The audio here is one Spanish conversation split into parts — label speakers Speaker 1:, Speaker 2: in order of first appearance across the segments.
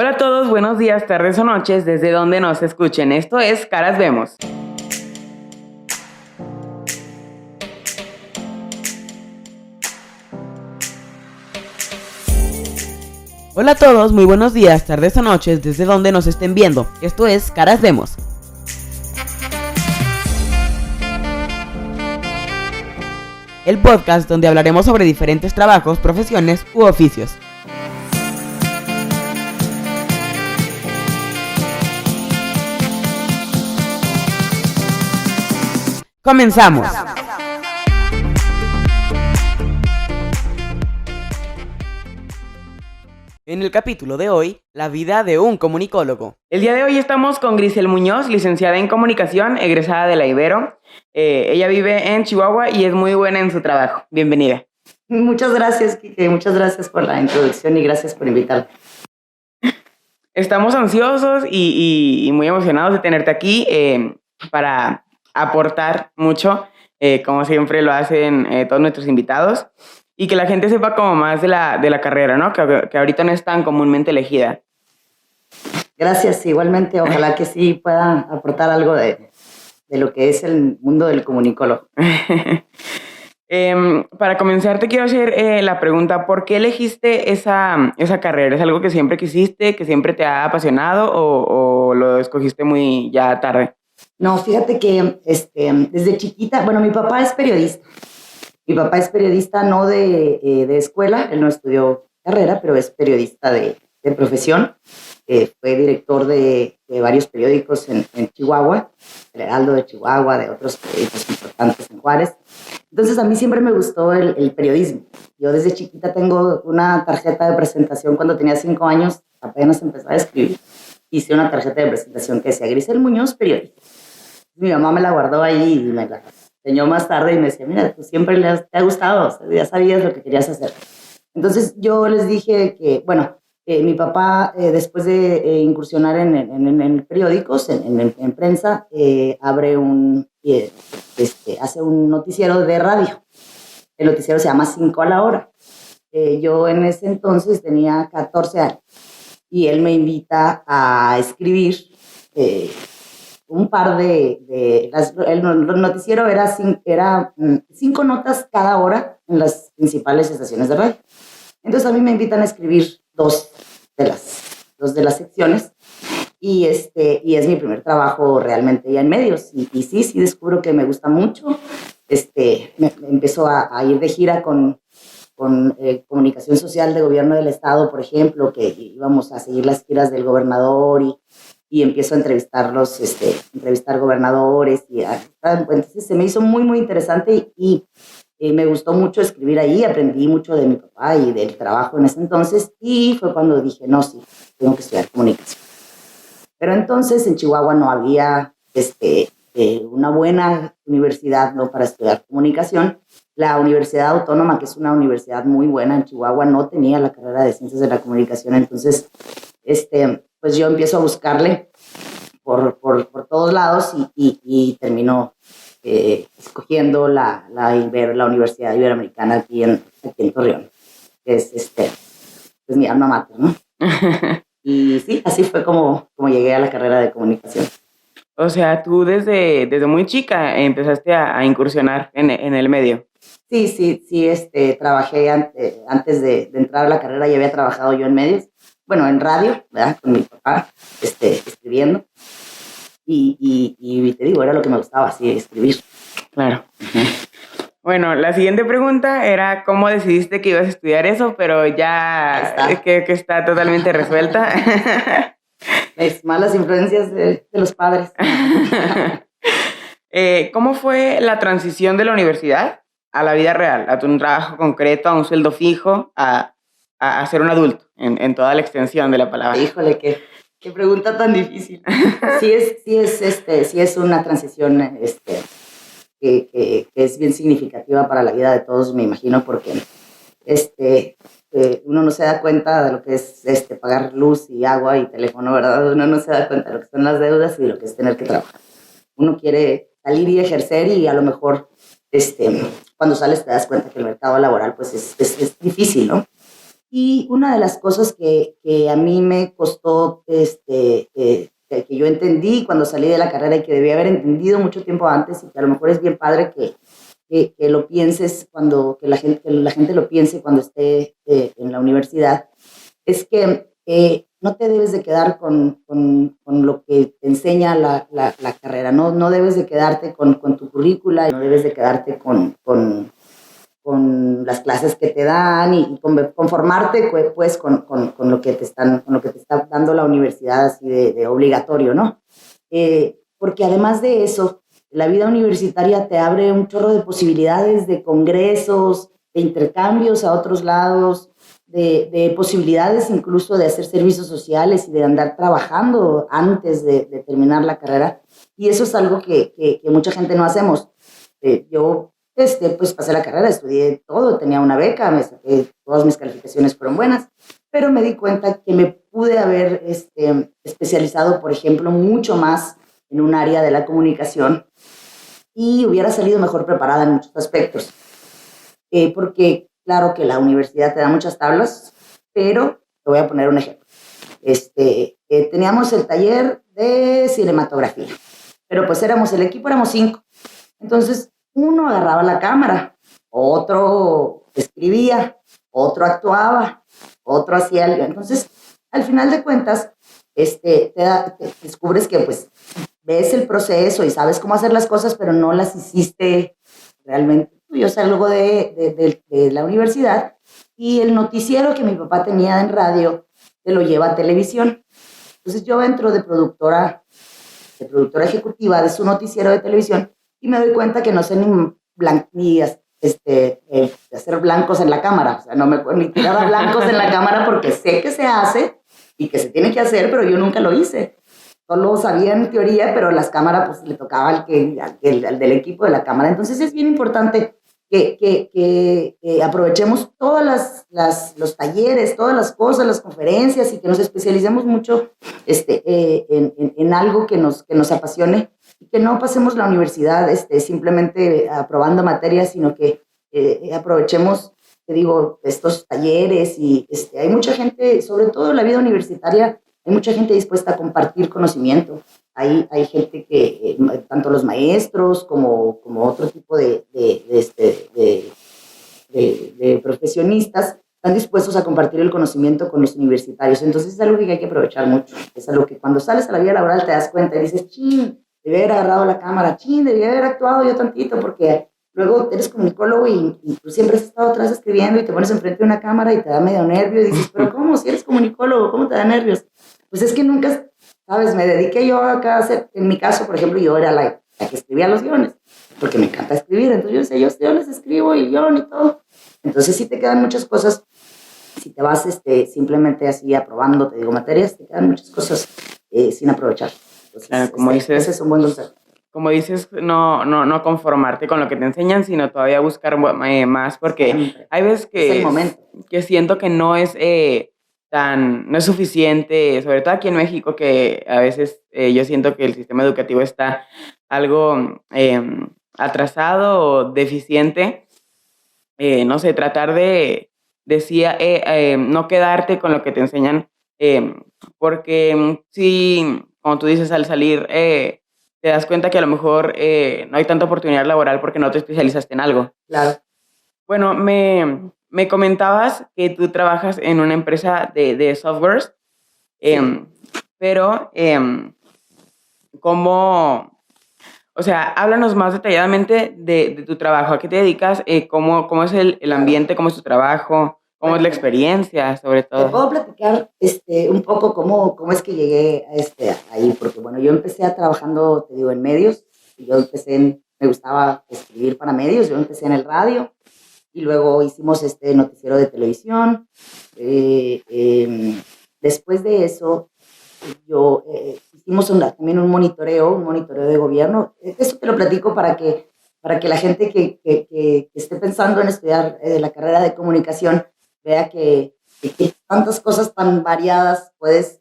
Speaker 1: Hola a todos, buenos días, tardes o noches, desde donde nos escuchen. Esto es Caras Vemos. Hola a todos, muy buenos días, tardes o noches, desde donde nos estén viendo. Esto es Caras Vemos. El podcast donde hablaremos sobre diferentes trabajos, profesiones u oficios. ¡Comenzamos! En el capítulo de hoy, la vida de un comunicólogo. El día de hoy estamos con Grisel Muñoz, licenciada en comunicación, egresada de la Ibero. Ella vive en Chihuahua y es muy buena en su trabajo. Bienvenida.
Speaker 2: Muchas gracias, Kike. Muchas gracias por la introducción y gracias por invitarme.
Speaker 1: Estamos ansiosos y muy emocionados de tenerte aquí para aportar mucho, como siempre lo hacen todos nuestros invitados, y que la gente sepa como más de la carrera, ¿no? Que ahorita no es tan comúnmente elegida.
Speaker 2: Gracias, igualmente. Ojalá que sí pueda aportar algo de lo que es el mundo del comunicólogo.
Speaker 1: Para comenzar, te quiero hacer la pregunta, ¿por qué elegiste esa carrera? ¿Es algo que siempre quisiste, que siempre te ha apasionado o lo escogiste muy ya tarde?
Speaker 2: No, fíjate que desde chiquita, bueno, mi papá es periodista. Mi papá es periodista no de escuela, él no estudió carrera, pero es periodista de profesión. Fue director de varios periódicos en Chihuahua, el Heraldo de Chihuahua, de otros periódicos importantes en Juárez. Entonces a mí siempre me gustó el periodismo. Yo desde chiquita tengo una tarjeta de presentación cuando tenía 5 años, apenas empezaba a escribir. Hice una tarjeta de presentación que decía Grisel Muñoz, periodista. Mi mamá me la guardó ahí y me la enseñó más tarde y me decía, mira, tú siempre te ha gustado, o sea, ya sabías lo que querías hacer. Entonces yo les dije que, bueno, mi papá, después de incursionar en periódicos, en prensa, hace un noticiero de radio. El noticiero se llama 5 a la hora. Yo en ese entonces tenía 14 años y él me invita a escribir un par el noticiero era 5 notas cada hora en las principales estaciones de radio. Entonces a mí me invitan a escribir dos de las secciones y es mi primer trabajo realmente ya en medios y sí descubro que me gusta mucho. Me empezó a ir de gira con comunicación social de gobierno del estado, por ejemplo, que íbamos a seguir las giras del gobernador y empiezo a entrevistar gobernadores entonces se me hizo muy muy interesante y me gustó mucho escribir ahí, aprendí mucho de mi papá y del trabajo en ese entonces y fue cuando dije, no, sí, tengo que estudiar comunicación. Pero entonces en Chihuahua no había una buena universidad, ¿no?, para estudiar comunicación. La Universidad Autónoma, que es una universidad muy buena en Chihuahua, no tenía la carrera de Ciencias de la Comunicación. Entonces, pues yo empiezo a buscarle por todos lados y termino escogiendo la Universidad Iberoamericana aquí en Torreón, que es mi alma mater, ¿no? Y sí, así fue como llegué a la carrera de comunicación.
Speaker 1: O sea, tú desde muy chica empezaste a incursionar en el medio.
Speaker 2: Sí, trabajé antes de entrar a la carrera, ya había trabajado yo en medios, bueno, en radio, ¿verdad?, con mi papá, escribiendo. Y te digo, era lo que me gustaba, sí, escribir.
Speaker 1: Claro. Bueno, la siguiente pregunta era cómo decidiste que ibas a estudiar eso, pero ya que está totalmente resuelta.
Speaker 2: Las malas influencias de los padres.
Speaker 1: ¿Cómo fue la transición de la universidad a la vida real, a un trabajo concreto, a un sueldo fijo, a ser un adulto, en toda la extensión de la palabra?
Speaker 2: Híjole, qué pregunta tan difícil. Sí es una transición que es bien significativa para la vida de todos, me imagino, porque uno no se da cuenta de lo que es pagar luz y agua y teléfono, ¿verdad? Uno no se da cuenta de lo que son las deudas y de lo que es tener que trabajar. Uno quiere salir y ejercer y a lo mejor cuando sales te das cuenta que el mercado laboral pues es difícil, ¿no? Y una de las cosas que a mí me costó, que yo entendí cuando salí de la carrera y que debía haber entendido mucho tiempo antes, y que a lo mejor es bien padre que lo pienses que la gente lo piense cuando esté en la universidad, es que no te debes de quedar con lo que te enseña la carrera, no debes de quedarte con tu currícula, no debes de quedarte con las clases que te dan y conformarte pues con lo que con lo que te está dando la universidad así de obligatorio, ¿no? Porque además de eso, la vida universitaria te abre un chorro de posibilidades de congresos, de intercambios a otros lados, de posibilidades incluso de hacer servicios sociales y de andar trabajando antes de terminar la carrera. Y eso es algo que mucha gente no hacemos. Yo pues pasé la carrera, estudié todo, tenía una beca, me saqué, todas mis calificaciones fueron buenas, pero me di cuenta que me pude haber especializado, por ejemplo, mucho más en un área de la comunicación y hubiera salido mejor preparada en muchos aspectos. Porque claro que la universidad te da muchas tablas, pero te voy a poner un ejemplo. Teníamos el taller de cinematografía, pero pues el equipo éramos 5. Entonces, uno agarraba la cámara, otro escribía, otro actuaba, otro hacía algo. Entonces, al final de cuentas, te descubres que pues ves el proceso y sabes cómo hacer las cosas, pero no las hiciste realmente. Yo salgo de la universidad y el noticiero que mi papá tenía en radio se lo lleva a televisión. Entonces yo entro de productora ejecutiva de su noticiero de televisión y me doy cuenta que no sé ni hacer blancos en la cámara. O sea, no me puedo ni tirar a blancos en la cámara porque sé que se hace y que se tiene que hacer, pero yo nunca lo hice. Solo sabía en teoría, pero las cámaras pues le tocaba al del equipo de la cámara. Entonces es bien importante que aprovechemos todas los talleres, todas las cosas, las conferencias y que nos especialicemos mucho en algo que nos apasione y que no pasemos la universidad simplemente aprobando materias, sino que aprovechemos, te digo, estos talleres y hay mucha gente, sobre todo en la vida universitaria, hay mucha gente dispuesta a compartir conocimiento. Hay gente que, tanto los maestros como otro tipo de profesionistas, están dispuestos a compartir el conocimiento con los universitarios. Entonces es algo que hay que aprovechar mucho. Es algo que cuando sales a la vida laboral te das cuenta y dices, chin, debí haber agarrado la cámara, chin, debí haber actuado yo tantito, porque luego eres comunicólogo y tú siempre has estado atrás escribiendo y te pones enfrente de una cámara y te da medio nervio y dices, pero ¿cómo? Si eres comunicólogo, ¿cómo te da nervios? Pues es que nunca, ¿sabes? Me dediqué yo acá a hacer, en mi caso, por ejemplo, yo era la que escribía los guiones, porque me encanta escribir, entonces yo les escribo el guión y todo. Entonces sí te quedan muchas cosas, si te vas simplemente así aprobando, te digo, materias, te quedan muchas cosas sin aprovechar. Entonces,
Speaker 1: Claro, como dices,
Speaker 2: ese es un buen consejo.
Speaker 1: como dices, no conformarte con lo que te enseñan, sino todavía buscar más, porque
Speaker 2: Siempre.
Speaker 1: hay veces
Speaker 2: Es el momento.
Speaker 1: que siento que no es no es suficiente, sobre todo aquí en México, que a veces yo siento que el sistema educativo está algo atrasado o deficiente. No sé, tratar de sí, no quedarte con lo que te enseñan, porque sí, como tú dices, al salir te das cuenta que a lo mejor no hay tanta oportunidad laboral porque no te especializaste en algo.
Speaker 2: Claro.
Speaker 1: Bueno, me comentabas que tú trabajas en una empresa de softwares,
Speaker 2: Sí.
Speaker 1: pero ¿cómo? O sea, háblanos más detalladamente de tu trabajo. ¿A qué te dedicas? ¿Cómo es el ambiente? ¿Cómo es tu trabajo? ¿Cómo es la experiencia, sobre
Speaker 2: Te
Speaker 1: todo?
Speaker 2: puedo platicar un poco cómo es que llegué ahí, porque bueno, yo empecé trabajando, te digo, en medios. Me gustaba escribir para medios, yo empecé en el radio y luego hicimos este noticiero de televisión. Después de eso, hicimos también un monitoreo de gobierno. Eso te lo platico para que la gente que esté pensando en estudiar la carrera de comunicación vea que tantas cosas tan variadas puedes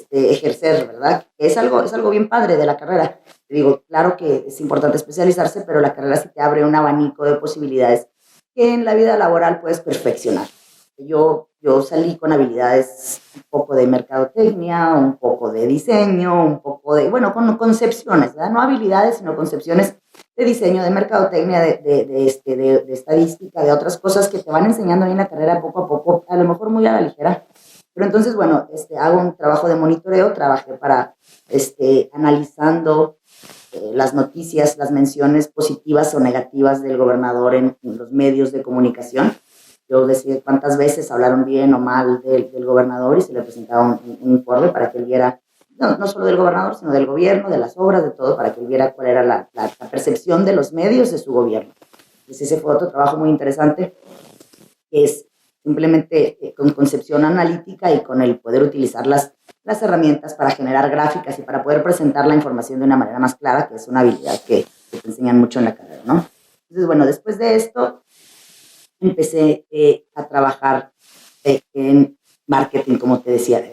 Speaker 2: ejercer, ¿verdad? Es algo bien padre de la carrera. Te digo, claro que es importante especializarse, pero la carrera sí te abre un abanico de posibilidades que en la vida laboral puedes perfeccionar. Yo yo salí con habilidades un poco de mercadotecnia, un poco de diseño, un poco de, bueno, con concepciones, ¿verdad? No habilidades, sino concepciones de diseño, de mercadotecnia, de estadística, de otras cosas que te van enseñando ahí en la carrera poco a poco, a lo mejor muy a la ligera. Pero entonces, bueno, hago un trabajo de monitoreo, trabajé para, analizando las noticias, las menciones positivas o negativas del gobernador en los medios de comunicación. Yo decía cuántas veces hablaron bien o mal del gobernador y se le presentaba un informe para que él viera, no solo del gobernador, sino del gobierno, de las obras, de todo, para que él viera cuál era la percepción de los medios de su gobierno. Entonces ese fue otro trabajo muy interesante, que es simplemente con concepción analítica y con el poder utilizar las herramientas para generar gráficas y para poder presentar la información de una manera más clara, que es una habilidad que te enseñan mucho en la carrera, ¿no? Entonces, bueno, después de esto, empecé a trabajar en marketing, como te decía.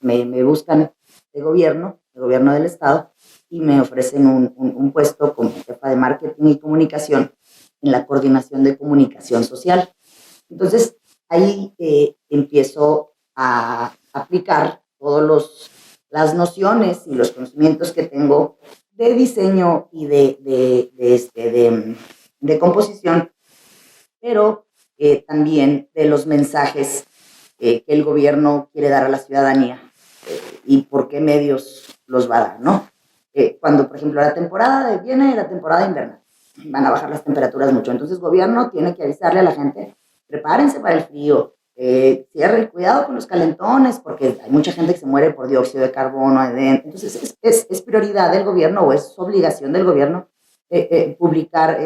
Speaker 2: Me buscan de gobierno del estado, y me ofrecen un puesto como jefa de marketing y comunicación en la coordinación de comunicación social. Entonces, ahí empiezo a aplicar todas las nociones y los conocimientos que tengo de diseño y de composición, pero también de los mensajes que el gobierno quiere dar a la ciudadanía y por qué medios los va a dar, ¿no? Cuando, por ejemplo, viene la temporada invernal, van a bajar las temperaturas mucho, entonces el gobierno tiene que avisarle a la gente: prepárense para el frío, cierren, cuidado con los calentones, porque hay mucha gente que se muere por dióxido de carbono. Entonces es prioridad del gobierno, o es obligación del gobierno, publicar,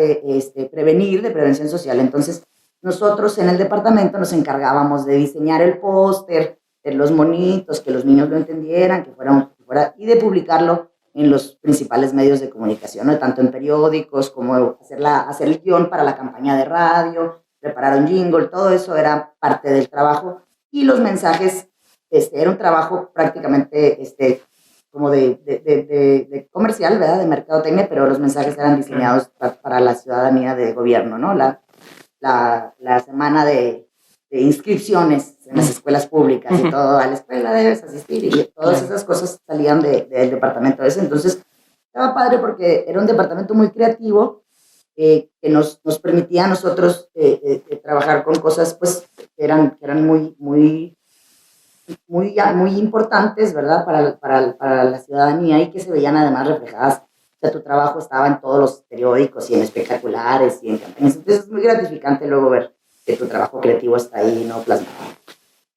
Speaker 2: prevenir, de prevención social. Entonces nosotros en el departamento nos encargábamos de diseñar el póster, de los monitos, que los niños lo entendieran, que fuera, y de publicarlo en los principales medios de comunicación, ¿no? Tanto en periódicos como hacer el guión para la campaña de radio, preparar un jingle. Todo eso era parte del trabajo. Y los mensajes, era un trabajo prácticamente como de comercial, ¿verdad? De mercadotecnia, pero los mensajes eran diseñados para la ciudadanía de gobierno, ¿no? La semana de inscripciones en las escuelas públicas y todo: a la escuela debes asistir, y todas esas cosas salían del departamento ese. Entonces estaba padre porque era un departamento muy creativo, que nos permitía a nosotros trabajar con cosas, pues, que eran muy importantes, ¿verdad? Para la ciudadanía, y que se veían además reflejadas. O sea, tu trabajo estaba en todos los periódicos y en espectaculares y en campañas. Entonces es muy gratificante luego ver que tu trabajo creativo está ahí, ¿no? Plasmado.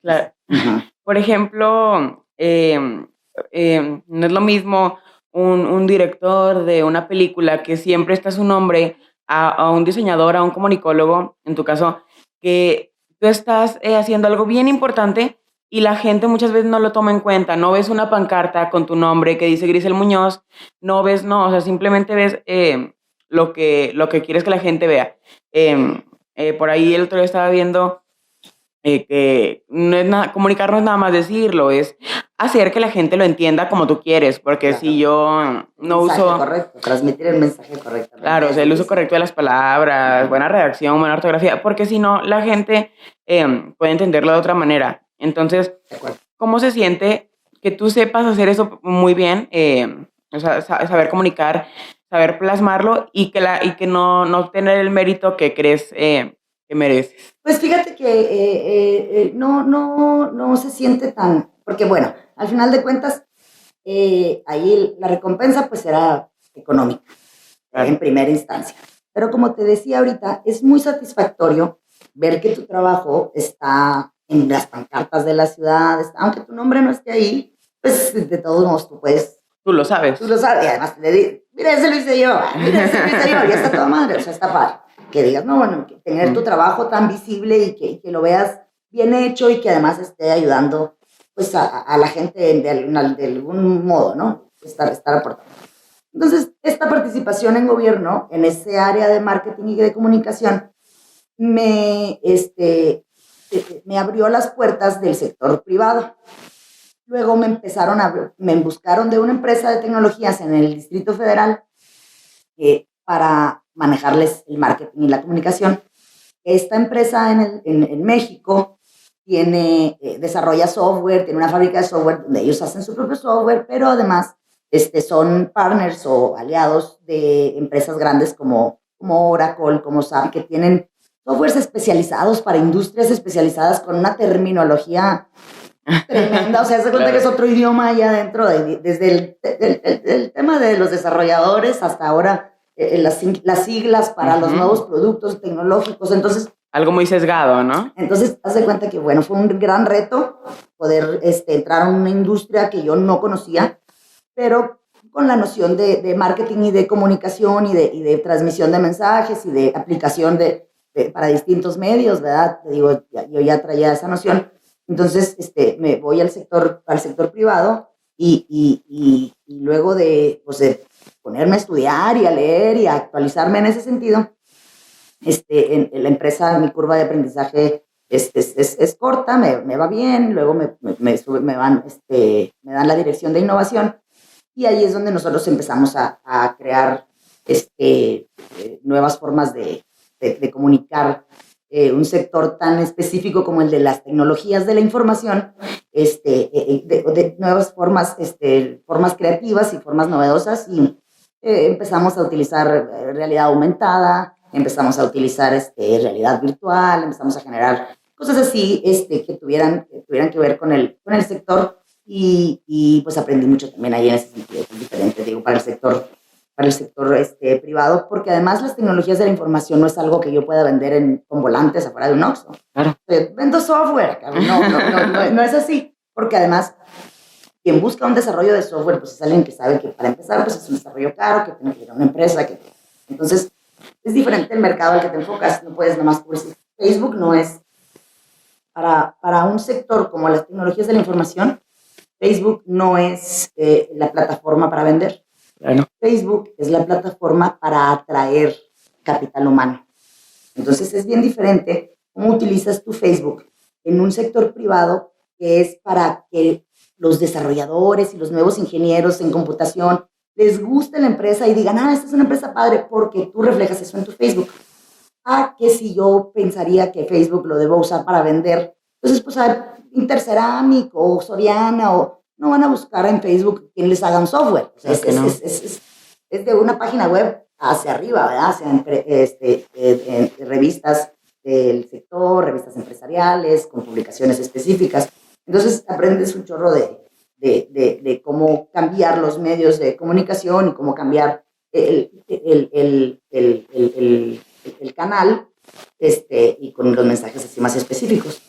Speaker 1: Claro.
Speaker 2: Uh-huh.
Speaker 1: Por ejemplo, no es lo mismo un director de una película que siempre está su nombre, a un diseñador, a un comunicólogo, en tu caso, que tú estás haciendo algo bien importante y la gente muchas veces no lo toma en cuenta. No ves una pancarta con tu nombre que dice Grisel Muñoz, no, o sea, simplemente ves lo que quieres que la gente vea. Por ahí el otro día estaba viendo que no es comunicar no es nada más decirlo, es hacer que la gente lo entienda como tú quieres, porque
Speaker 2: Claro.
Speaker 1: si yo no uso...
Speaker 2: Correcto, transmitir el mensaje correcto.
Speaker 1: Claro, o sea, el uso correcto de las palabras, buena redacción, buena ortografía, porque si no, la gente puede entenderlo de otra manera. Entonces, ¿cómo se siente que tú sepas hacer eso muy bien? O sea, saber comunicar, saber plasmarlo, y que no tener el mérito que crees que mereces.
Speaker 2: Pues fíjate que no se siente tan, porque bueno, al final de cuentas, ahí la recompensa pues era económica, en primera instancia. Pero como te decía ahorita, es muy satisfactorio ver que tu trabajo está en las pancartas de la ciudad, aunque tu nombre no esté ahí, pues de todos modos tú puedes.
Speaker 1: Tú lo sabes.
Speaker 2: Tú lo sabes, y además le dices: mira, ese lo hice yo, ya está toda madre, o sea, está padre. Que digas, no, bueno, que tener tu trabajo tan visible y que lo veas bien hecho, y que además esté ayudando, pues, a la gente de algún modo, ¿no? Estar aportando. Entonces, esta participación en gobierno, en ese área de marketing y de comunicación, me abrió las puertas del sector privado. Luego me buscaron de una empresa de tecnologías en el Distrito Federal, para manejarles el marketing y la comunicación. Esta empresa en México desarrolla software, tiene una fábrica de software donde ellos hacen su propio software, pero además son partners o aliados de empresas grandes como Oracle, como SAP, que tienen softwares especializados para industrias especializadas con una terminología tremenda. O sea, se cuenta que es otro idioma allá adentro, desde el tema de los desarrolladores hasta ahora las siglas para los nuevos productos tecnológicos. Entonces,
Speaker 1: algo muy sesgado, ¿no?
Speaker 2: Entonces, haz de cuenta que, bueno, fue un gran reto poder entrar a una industria que yo no conocía, pero con la noción de marketing y de comunicación y de transmisión de mensajes y de aplicación para distintos medios, ¿verdad? Te digo, yo ya traía esa noción. Entonces, me voy al sector privado y luego de ponerme a estudiar y a leer y a actualizarme en ese sentido, en la empresa, mi curva de aprendizaje es corta, me va bien, luego me dan la dirección de innovación y ahí es donde nosotros empezamos a crear nuevas formas de comunicar un sector tan específico como el de las tecnologías de la información, de nuevas formas, formas creativas y formas novedosas, y empezamos a utilizar realidad aumentada, empezamos a utilizar realidad virtual, empezamos a generar cosas así que tuvieran que ver con el sector, y pues aprendí mucho también ahí en ese sentido. Es diferente, digo, para el sector privado, porque además las tecnologías de la información no es algo que yo pueda vender con volantes afuera de un Oxxo.
Speaker 1: Claro.
Speaker 2: Vendo software, no es así, porque además quien busca un desarrollo de software, pues es alguien que sabe que para empezar pues es un desarrollo caro, que tiene que ir a una empresa, entonces es diferente el mercado al que te enfocas. No puedes nomás decir, Facebook no es para un sector como las tecnologías de la información. Facebook no es la plataforma para vender.
Speaker 1: Claro.
Speaker 2: Facebook es la plataforma para atraer capital humano. Entonces es bien diferente cómo utilizas tu Facebook en un sector privado, que es para que los desarrolladores y los nuevos ingenieros en computación les guste la empresa y digan, esta es una empresa padre porque tú reflejas eso en tu Facebook. Que si yo pensaría que Facebook lo debo usar para vender, entonces pues a Interceramic o Soriana no van a buscar en Facebook quien les haga un software. O sea, es de una página web hacia arriba, ¿verdad? Hacia revistas del sector, revistas empresariales, con publicaciones específicas. Entonces aprendes un chorro de cómo cambiar los medios de comunicación y cómo cambiar el canal, y con los mensajes así más específicos.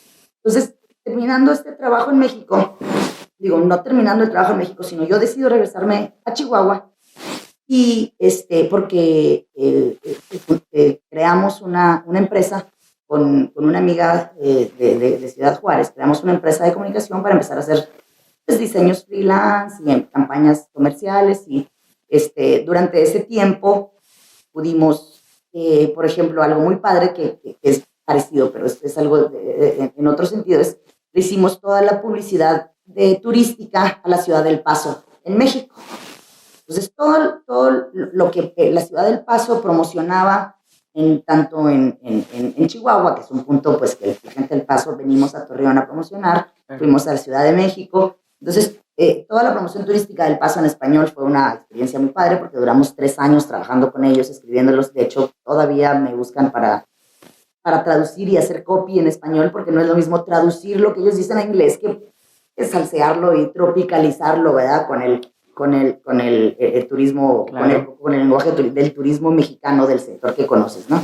Speaker 2: Entonces, terminando este trabajo en México, no terminando el trabajo en México, sino yo decido regresarme a Chihuahua, y porque creamos una empresa con una amiga de Ciudad Juárez. Creamos una empresa de comunicación para empezar a hacer diseños freelance y en campañas comerciales, y durante ese tiempo pudimos, por ejemplo, algo muy padre que es parecido, pero es algo en otro sentido, le hicimos toda la publicidad turística a la ciudad del Paso, en México. Entonces, todo lo que la ciudad del Paso promocionaba, tanto en Chihuahua, que es un punto pues que la gente del Paso venimos a Torreón a promocionar, fuimos a la Ciudad de México. Entonces, toda la promoción turística del Paso en español fue una experiencia muy padre, porque duramos 3 años trabajando con ellos, escribiéndolos. De hecho, todavía me buscan para traducir y hacer copy en español, porque no es lo mismo traducir lo que ellos dicen a inglés que salsearlo y tropicalizarlo, ¿verdad? Con el turismo, claro, con el lenguaje del turismo mexicano del sector que conoces, ¿no?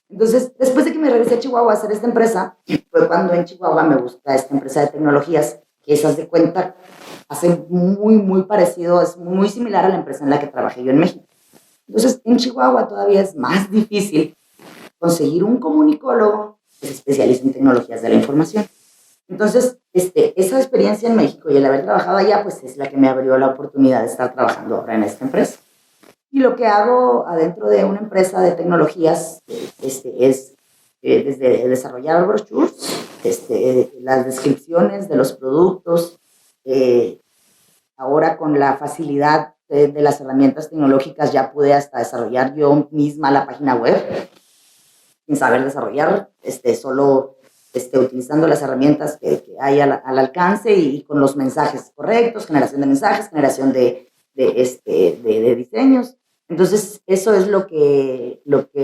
Speaker 2: Entonces, después de que me regresé a Chihuahua a hacer esta empresa, fue cuando en Chihuahua me busca esta empresa de tecnologías, que se hace cuenta, hace muy, muy parecido, es muy similar a la empresa en la que trabajé yo en México. Entonces, en Chihuahua todavía es más difícil conseguir un comunicólogo que se especialice en tecnologías de la información. Entonces, esa experiencia en México y el haber trabajado allá, pues es la que me abrió la oportunidad de estar trabajando ahora en esta empresa. Y lo que hago adentro de una empresa de tecnologías es desde desarrollar brochures, las descripciones de los productos, ahora con la facilidad de las herramientas tecnológicas ya pude hasta desarrollar yo misma la página web sin saber desarrollar, solo utilizando las herramientas que hay al alcance y con los mensajes correctos, generación de mensajes, generación de diseños. Entonces, eso es lo que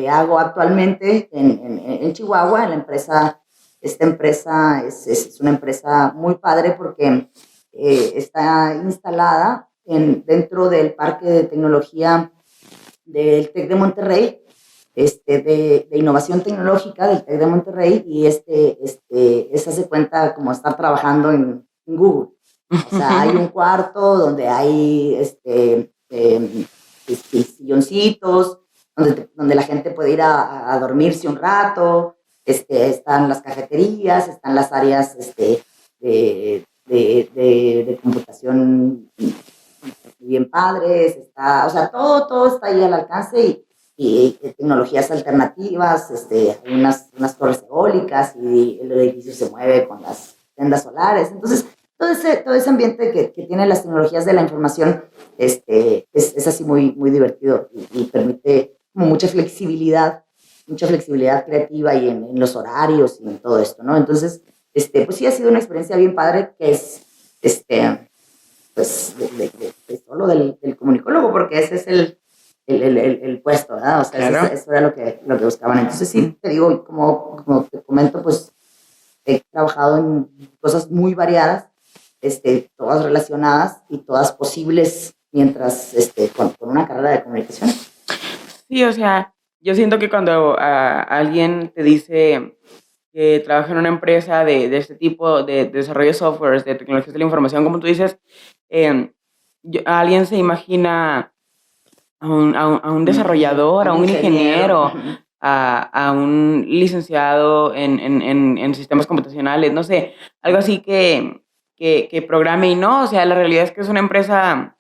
Speaker 2: hago actualmente en Chihuahua, en la empresa. Esta empresa es una empresa muy padre porque está instalada dentro del Parque de Tecnología del TEC de Monterrey, de innovación tecnológica del TEC de Monterrey, y esa se cuenta como estar trabajando en Google. O sea, hay un cuarto donde hay silloncitos, donde la gente puede ir a dormirse un rato, están las cafeterías, están las áreas de computación bien padres, o sea, todo está ahí al alcance y tecnologías alternativas, hay unas torres eólicas y el edificio se mueve con las tiendas solares. Entonces, todo ese ambiente que tiene las tecnologías de la información es así muy, muy divertido y permite como mucha flexibilidad creativa y en los horarios y en todo esto, ¿no? Entonces, pues sí ha sido una experiencia bien padre que es, pues, de solo del comunicólogo, porque ese es el puesto, ¿verdad? O sea,
Speaker 1: Claro.
Speaker 2: eso era lo que buscaban. Entonces, sí, te digo, como te comento, pues he trabajado en cosas muy variadas, todas relacionadas y todas posibles mientras, con una carrera de comunicación.
Speaker 1: Sí, o sea, yo siento que cuando alguien te dice que trabaja en una empresa de este tipo de desarrollo de softwares, de tecnologías de la información, como tú dices, alguien se imagina a un desarrollador, a un ingeniero, a un licenciado en sistemas computacionales, no sé, algo así que programe, y no, o sea, la realidad es que es una empresa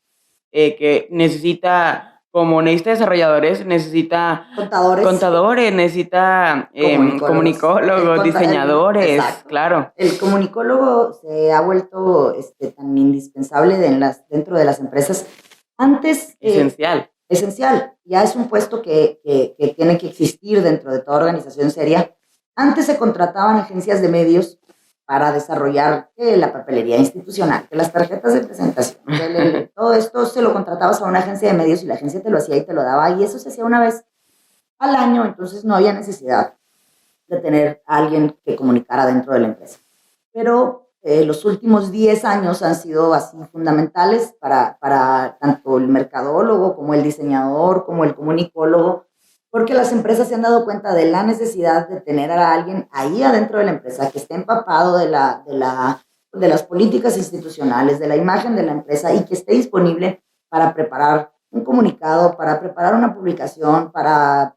Speaker 1: que necesita, como necesita desarrolladores, necesita contadores, necesita comunicólogos, diseñadores,
Speaker 2: exacto.
Speaker 1: claro.
Speaker 2: El comunicólogo se ha vuelto tan indispensable dentro de las empresas. Antes, esencial, ya es un puesto que tiene que existir dentro de toda organización seria. Antes se contrataban agencias de medios para desarrollar la papelería institucional, que las tarjetas de presentación, todo esto se lo contratabas a una agencia de medios y la agencia te lo hacía y te lo daba, y eso se hacía una vez al año, entonces no había necesidad de tener a alguien que comunicara dentro de la empresa. Pero los últimos 10 años han sido así fundamentales para tanto el mercadólogo como el diseñador, como el comunicólogo, porque las empresas se han dado cuenta de la necesidad de tener a alguien ahí adentro de la empresa que esté empapado de las políticas institucionales, de la imagen de la empresa y que esté disponible para preparar un comunicado, para preparar una publicación, para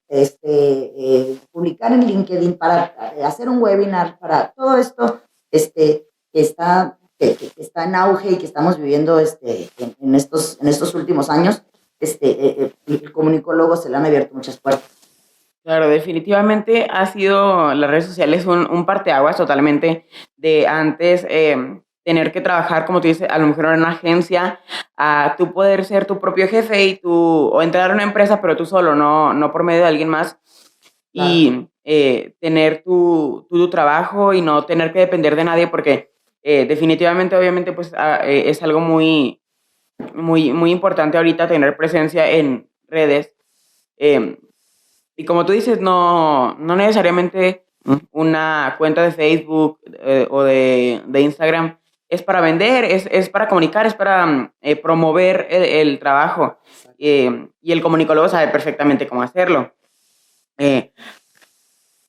Speaker 2: publicar en LinkedIn, para hacer un webinar, para todo esto que está en auge y que estamos viviendo en estos últimos años. El comunicólogo se le han abierto muchas puertas.
Speaker 1: Claro, definitivamente ha sido las redes sociales un parteaguas totalmente de antes tener que trabajar, como tú dices, a lo mejor en una agencia, a tú poder ser tu propio jefe o entrar a una empresa, pero tú solo, no por medio de alguien más, claro. Y tener tu trabajo y no tener que depender de nadie, porque definitivamente, obviamente, pues es algo muy, muy, muy importante ahorita tener presencia en redes. Y como tú dices, no necesariamente una cuenta de Facebook o de Instagram es para vender, es para comunicar, es para promover el trabajo. Y el comunicólogo sabe perfectamente cómo hacerlo.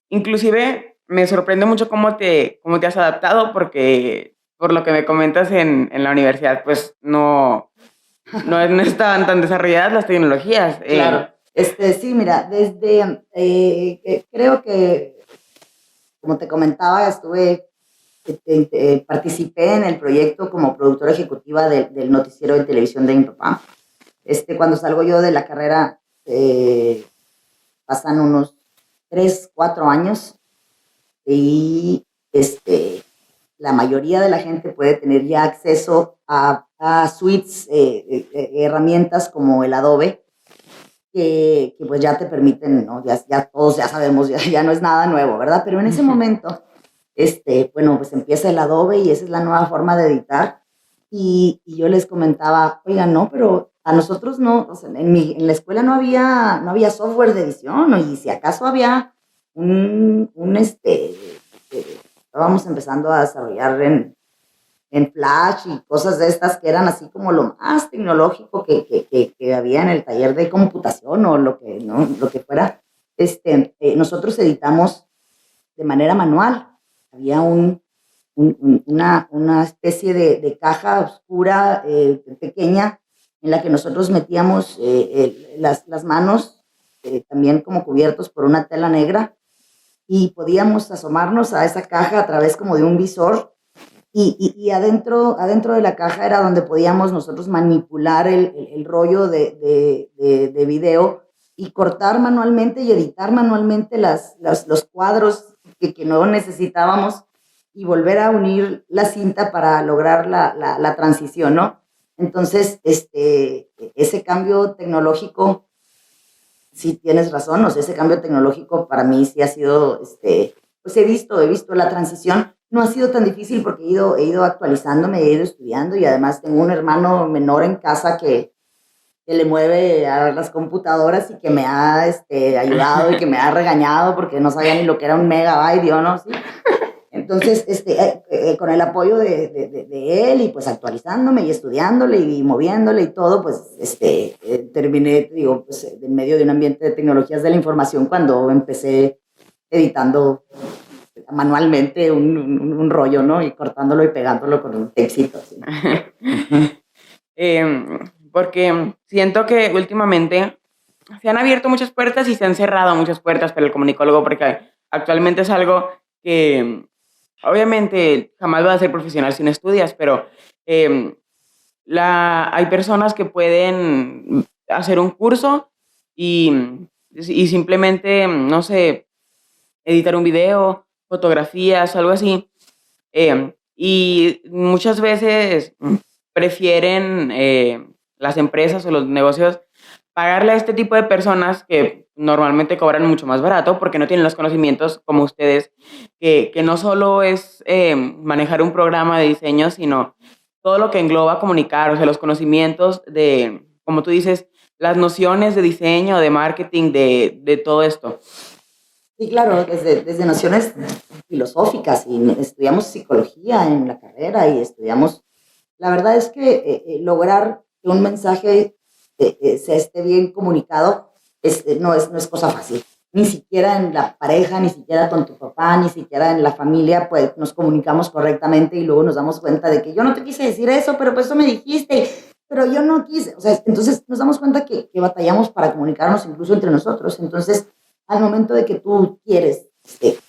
Speaker 1: Inclusive me sorprende mucho cómo te has adaptado, porque por lo que me comentas en la universidad, pues no estaban tan desarrolladas las tecnologías.
Speaker 2: Claro. Sí, mira, desde, creo que, como te comentaba, participé en el proyecto como productora ejecutiva del noticiero de televisión de mi papá. Cuando salgo yo de la carrera, pasan unos 3, 4 años y la mayoría de la gente puede tener ya acceso a suites, herramientas como el Adobe, que pues ya te permiten, ¿no? Ya todos ya sabemos, ya no es nada nuevo, ¿verdad? Pero en ese momento bueno, pues empieza el Adobe y esa es la nueva forma de editar. Y yo les comentaba, oigan, no, pero a nosotros no, o sea, en la escuela no había software de edición, y si acaso había estábamos empezando a desarrollar en Flash y cosas de estas que eran así como lo más tecnológico que había en el taller de computación o lo que, ¿no? Lo que fuera. Nosotros editamos de manera manual. Había una especie de caja oscura pequeña en la que nosotros metíamos las manos también como cubiertos por una tela negra y podíamos asomarnos a esa caja a través como de un visor y adentro de la caja era donde podíamos nosotros manipular el rollo de video y cortar manualmente y editar manualmente los cuadros que no necesitábamos y volver a unir la cinta para lograr la transición, ¿no? Entonces, ese cambio tecnológico, sí tienes razón, o sea, ese cambio tecnológico para mí sí ha sido, pues he visto la transición. No ha sido tan difícil porque he ido actualizándome, he ido estudiando y además tengo un hermano menor en casa que le mueve a las computadoras y que me ha ayudado y que me ha regañado porque no sabía ni lo que era un megabyte, yo no, ¿sí? Entonces, con el apoyo de él y pues actualizándome y estudiándole y moviéndole y todo, pues terminé, digo, pues en medio de un ambiente de tecnologías de la información cuando empecé editando manualmente un rollo, ¿no? Y cortándolo y pegándolo con un texito. ¿Sí?
Speaker 1: Porque siento que últimamente se han abierto muchas puertas y se han cerrado muchas puertas para el comunicólogo, porque actualmente es algo que obviamente jamás vas a ser profesional si no estudias, pero hay personas que pueden hacer un curso y simplemente, no sé, editar un video, fotografías, algo así. Y muchas veces prefieren las empresas o los negocios pagarle a este tipo de personas que normalmente cobran mucho más barato porque no tienen los conocimientos como ustedes, que no solo es manejar un programa de diseño, sino todo lo que engloba comunicar, o sea, los conocimientos de, como tú dices, las nociones de diseño, de marketing, de todo esto.
Speaker 2: Sí, claro, desde nociones filosóficas y estudiamos psicología en la carrera y estudiamos, la verdad es que lograr que un mensaje se esté bien comunicado no es cosa fácil. Ni siquiera en la pareja, ni siquiera con tu papá, ni siquiera en la familia, pues nos comunicamos correctamente y luego nos damos cuenta de que yo no te quise decir eso, pero pues eso me dijiste, pero yo no quise. O sea, entonces nos damos cuenta que batallamos para comunicarnos incluso entre nosotros. Entonces, al momento de que tú quieres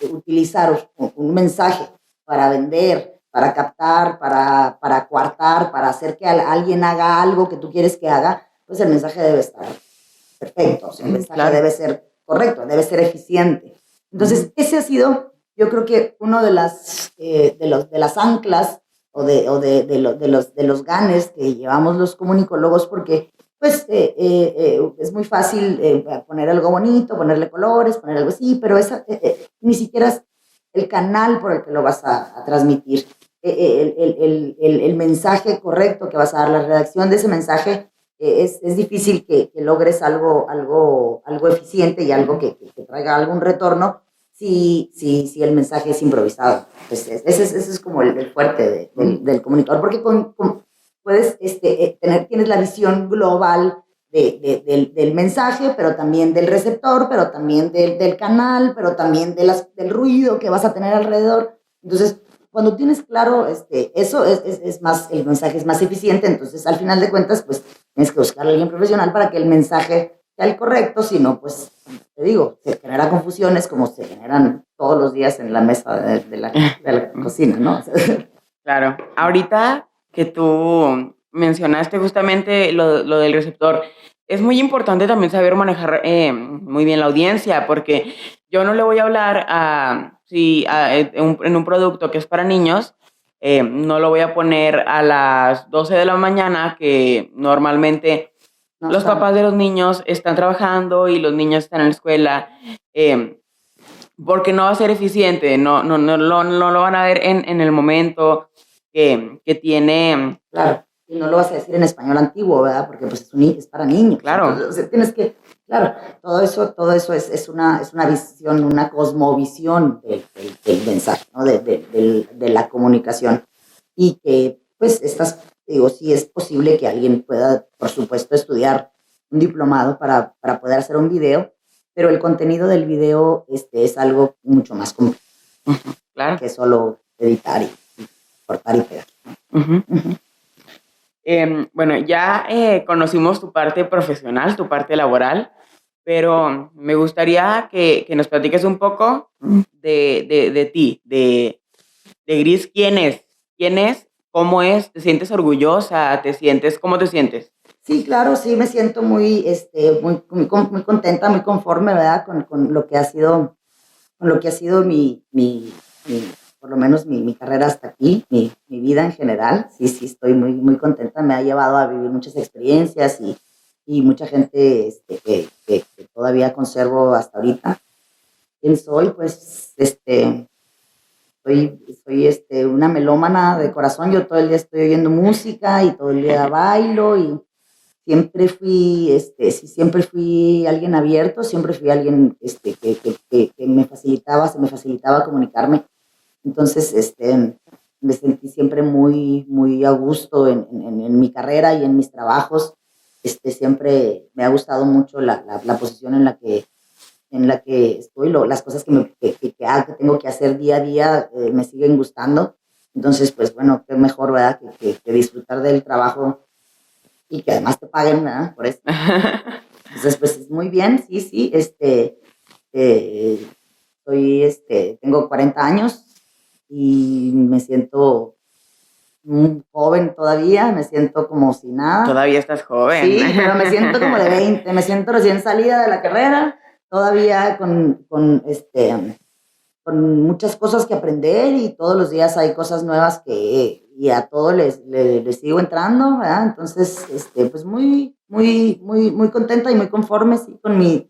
Speaker 2: utilizar un mensaje para vender, para captar, para coartar, para hacer que alguien haga algo que tú quieres que haga, pues el mensaje debe estar perfecto, o sea, el mensaje
Speaker 1: Claro.
Speaker 2: debe ser correcto, debe ser eficiente. Entonces, ese ha sido, yo creo que uno de las anclas de los ganes que llevamos los comunicólogos, porque pues es muy fácil poner algo bonito, ponerle colores, poner algo así, pero ni siquiera es el canal por el que lo vas a transmitir. El mensaje correcto que vas a dar, la redacción de ese mensaje, es difícil que logres algo eficiente y algo que traiga algún retorno si el mensaje es improvisado. Pues ese es como el fuerte del comunicador, porque puedes tienes la visión global del mensaje, pero también del receptor, pero también del canal, pero también del ruido que vas a tener alrededor. Entonces, cuando tienes claro eso, es más, el mensaje es más eficiente. Entonces, al final de cuentas, pues tienes que buscar a alguien profesional para que el mensaje sea el correcto. Si no, pues te digo, se genera confusiones como se generan todos los días en la mesa de la cocina, ¿no?
Speaker 1: Claro. Ahorita que tú mencionaste justamente lo del receptor, es muy importante también saber manejar muy bien la audiencia, porque yo no le voy a hablar en un producto que es para niños, no lo voy a poner a las 12 de la mañana, que normalmente
Speaker 2: No,
Speaker 1: los papás de los niños están trabajando y los niños están en la escuela. porque no va a ser eficiente, no lo van a ver en el momento que tiene.
Speaker 2: Claro, y no lo vas a decir en español antiguo, ¿verdad? Porque pues es para niños.
Speaker 1: Claro.
Speaker 2: Entonces, o sea, tienes que, claro, todo eso es una visión, una cosmovisión del mensaje, ¿no? De la comunicación. Y que, pues, digo, sí es posible que alguien pueda, por supuesto, estudiar un diplomado para poder hacer un video, pero el contenido del video es algo mucho más complejo.
Speaker 1: Claro.
Speaker 2: Que solo editar y cortar y pegar.
Speaker 1: Uh-huh. Bueno, ya conocimos tu parte profesional, tu parte laboral, pero me gustaría que nos platiques un poco de ti, de Gris. ¿Quién es? ¿Quién es? ¿Cómo es? ¿Te sientes orgullosa? ¿Cómo te sientes?
Speaker 2: Sí, claro, sí, me siento muy contenta, muy conforme, ¿verdad? Con lo que ha sido, por lo menos mi carrera hasta aquí, mi vida en general. Sí, estoy muy, muy contenta. Me ha llevado a vivir muchas experiencias y mucha gente que todavía conservo hasta ahorita. ¿Quién soy? Pues, soy una melómana de corazón. Yo todo el día estoy oyendo música y todo el día bailo y siempre fui alguien abierto, siempre fui alguien que se me facilitaba comunicarme. Entonces, me sentí siempre muy, muy a gusto en mi carrera y en mis trabajos. Siempre me ha gustado mucho la posición en la que estoy, las cosas que tengo que hacer día a día me siguen gustando. Entonces, pues bueno, qué mejor, ¿verdad? Que disfrutar del trabajo y que además te paguen, ¿verdad? Por eso. Entonces, pues muy bien, sí, tengo 40 años y me siento joven todavía, me siento como si nada.
Speaker 1: Todavía estás joven.
Speaker 2: Sí, pero me siento como de 20, me siento recién salida de la carrera, todavía con muchas cosas que aprender y todos los días hay cosas nuevas y a todo les sigo entrando, ¿verdad? Entonces, pues muy, muy, muy, muy contenta y muy conforme, sí, con mi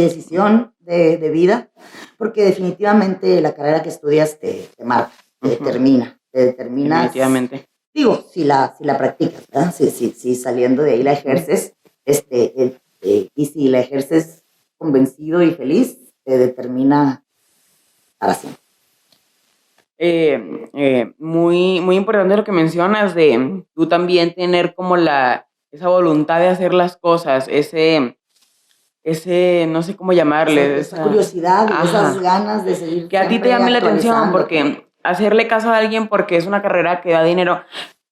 Speaker 2: decisión de vida, porque definitivamente la carrera que estudias te marca, te determina.
Speaker 1: Definitivamente.
Speaker 2: Digo, si la practicas, ¿verdad? Si saliendo de ahí la ejerces, y si la ejerces convencido y feliz, te determina para siempre.
Speaker 1: Muy, muy importante lo que mencionas de tú también tener como esa voluntad de hacer las cosas, ese no sé cómo llamarle.
Speaker 2: Esa curiosidad y esas ganas de seguir.
Speaker 1: Que a ti te llame la atención, porque hacerle caso a alguien porque es una carrera que da dinero,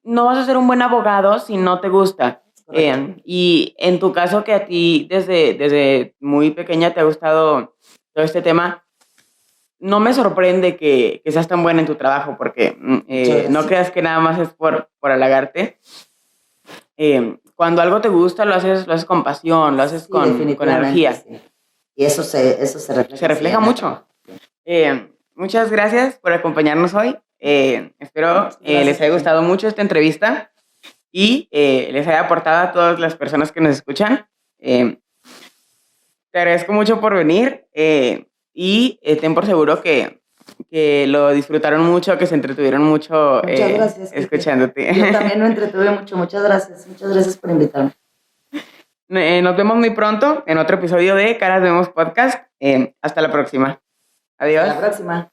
Speaker 1: no vas a ser un buen abogado si no te gusta. Y en tu caso, que a ti desde muy pequeña te ha gustado todo este tema, no me sorprende que seas tan buena en tu trabajo, porque no creas que nada más es por halagarte. Cuando algo te gusta, lo haces con pasión, lo haces con energía.
Speaker 2: Sí. Y eso se refleja.
Speaker 1: Se refleja mucho. Muchas gracias por acompañarnos hoy. Espero les haya gustado mucho esta entrevista y les haya aportado a todas las personas que nos escuchan. Te agradezco mucho por venir y ten por seguro que lo disfrutaron mucho, que se entretuvieron mucho.
Speaker 2: Muchas gracias,
Speaker 1: escuchándote.
Speaker 2: Yo también me entretuve mucho. Muchas gracias por invitarme.
Speaker 1: Nos vemos muy pronto en otro episodio de Caras Vemos Podcast. Hasta la próxima. Adiós.
Speaker 2: Hasta la próxima.